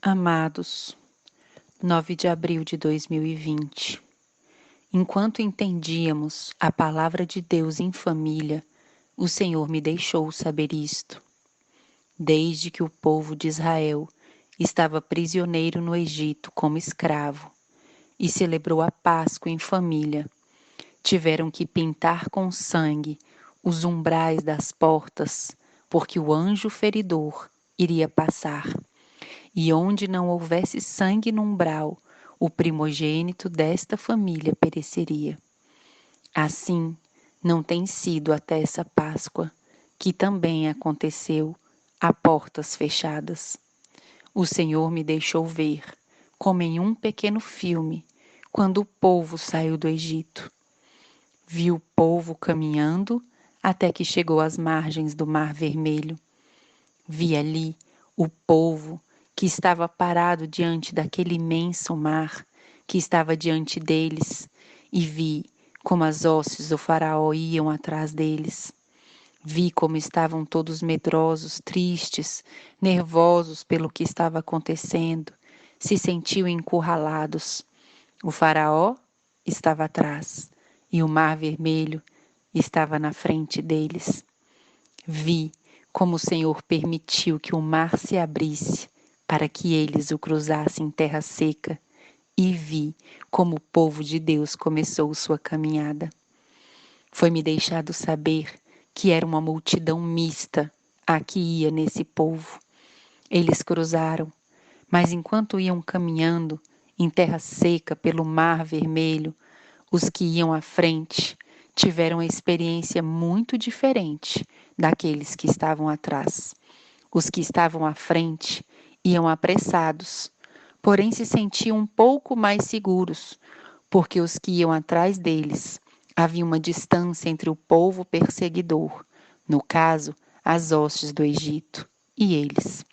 Amados, 9 de abril de 2020. Enquanto entendíamos a palavra de Deus em família, o Senhor me deixou saber isto. Desde que o povo de Israel estava prisioneiro no Egito como escravo e celebrou a Páscoa em família, tiveram que pintar com sangue os umbrais das portas, porque o anjo feridor iria passar. E onde não houvesse sangue no umbral, o primogênito desta família pereceria. Assim, não tem sido até essa Páscoa, que também aconteceu a portas fechadas. O Senhor me deixou ver, como em um pequeno filme, quando o povo saiu do Egito. Vi o povo caminhando até que chegou às margens do Mar Vermelho. Vi ali o povo que estava parado diante daquele imenso mar que estava diante deles, e vi como as hostes do faraó iam atrás deles. Vi como estavam todos medrosos, tristes, nervosos pelo que estava acontecendo, se sentiam encurralados. O faraó estava atrás e o mar vermelho estava na frente deles. Vi como o Senhor permitiu que o mar se abrisse para que eles o cruzassem em terra seca, e vi como o povo de Deus começou sua caminhada. Foi-me deixado saber que era uma multidão mista a que ia nesse povo. Eles cruzaram, mas enquanto iam caminhando em terra seca pelo Mar Vermelho, os que iam à frente tiveram uma experiência muito diferente daqueles que estavam atrás. Os que estavam à frente iam apressados, porém se sentiam um pouco mais seguros, porque os que iam atrás deles havia uma distância entre o povo perseguidor, no caso, as hostes do Egito, e eles.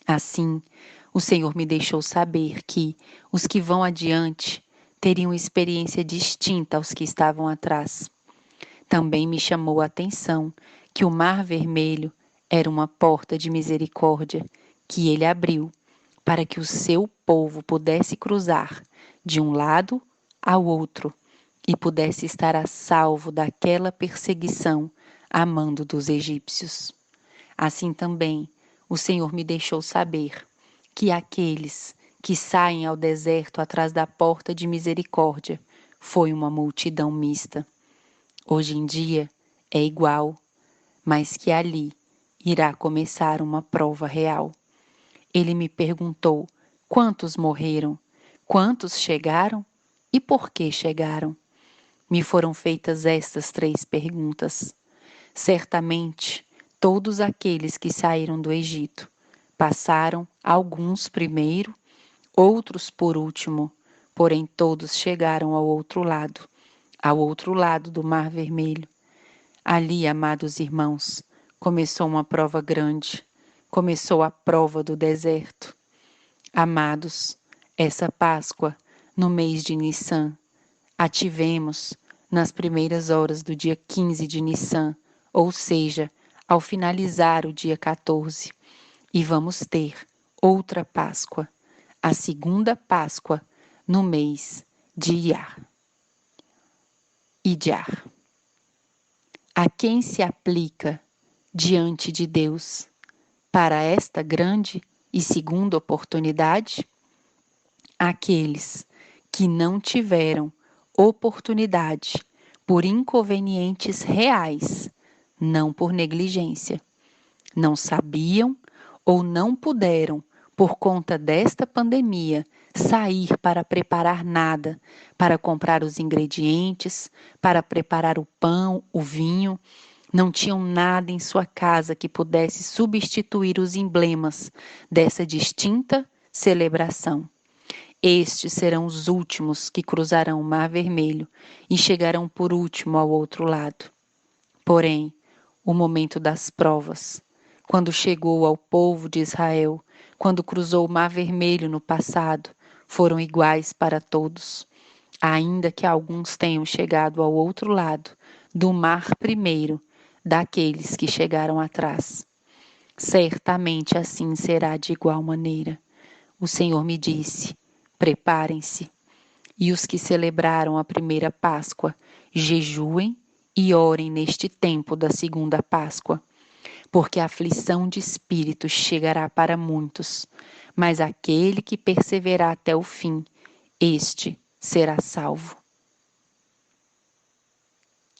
Assim, o Senhor me deixou saber que os que vão adiante teriam experiência distinta aos que estavam atrás. Também me chamou a atenção que o Mar Vermelho era uma porta de misericórdia que ele abriu para que o seu povo pudesse cruzar de um lado ao outro e pudesse estar a salvo daquela perseguição a mando dos egípcios. Assim também o Senhor me deixou saber que aqueles que saem ao deserto atrás da porta de misericórdia foi uma multidão mista. Hoje em dia é igual, mas que ali irá começar uma prova real. Ele me perguntou: quantos morreram? Quantos chegaram? E por que chegaram? Me foram feitas estas 3 perguntas. Certamente, todos aqueles que saíram do Egito passaram, alguns primeiro, outros por último, porém todos chegaram ao outro lado do Mar Vermelho. Ali, amados irmãos, começou uma prova grande, começou a prova do deserto. Amados, essa Páscoa, no mês de Nissan, a tivemos nas primeiras horas do dia 15 de Nissan, ou seja, ao finalizar o dia 14, e vamos ter outra Páscoa, a segunda Páscoa no mês de Iyar. A quem se aplica diante de Deus para esta grande e segunda oportunidade? Aqueles que não tiveram oportunidade por inconvenientes reais, não por negligência. Não sabiam ou não puderam, por conta desta pandemia, sair para preparar nada, para comprar os ingredientes, para preparar o pão, o vinho. Não tinham nada em sua casa que pudesse substituir os emblemas dessa distinta celebração. Estes serão os últimos que cruzarão o Mar Vermelho e chegarão por último ao outro lado. Porém, o momento das provas, quando chegou ao povo de Israel, quando cruzou o Mar Vermelho no passado, foram iguais para todos, ainda que alguns tenham chegado ao outro lado do mar primeiro daqueles que chegaram atrás. Certamente assim será de igual maneira. o Senhor me disse: preparem-se. E os que celebraram a primeira Páscoa, jejuem e orem neste tempo da segunda Páscoa, porque a aflição de espírito chegará para muitos, mas aquele que perseverar até o fim, este será salvo.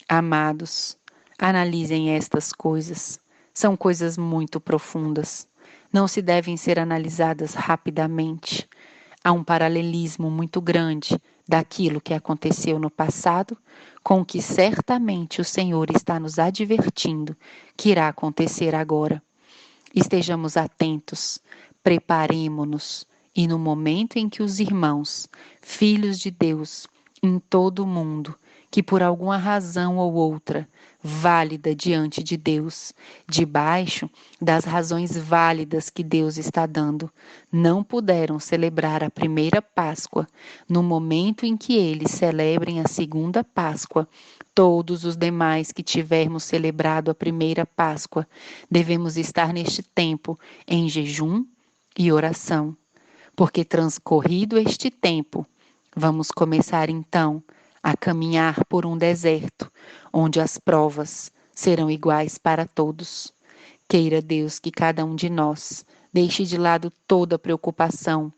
Amados, analisem estas coisas. São coisas muito profundas. Não se devem ser analisadas rapidamente. Há um paralelismo muito grande daquilo que aconteceu no passado com o que certamente o Senhor está nos advertindo que irá acontecer agora. Estejamos atentos, preparemo-nos e no momento em que os irmãos, filhos de Deus, em todo o mundo, que por alguma razão ou outra, válida diante de Deus, debaixo das razões válidas que Deus está dando, não puderam celebrar a primeira Páscoa, no momento em que eles celebrem a segunda Páscoa, todos os demais que tivermos celebrado a primeira Páscoa, devemos estar neste tempo em jejum e oração, porque transcorrido este tempo, vamos começar então a caminhar por um deserto, onde as provas serão iguais para todos. Queira Deus que cada um de nós deixe de lado toda preocupação,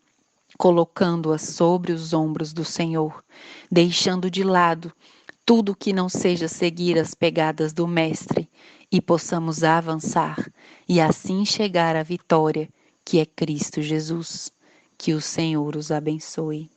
colocando-a sobre os ombros do Senhor, deixando de lado tudo que não seja seguir as pegadas do Mestre e possamos avançar e assim chegar à vitória que é Cristo Jesus. Que o Senhor os abençoe.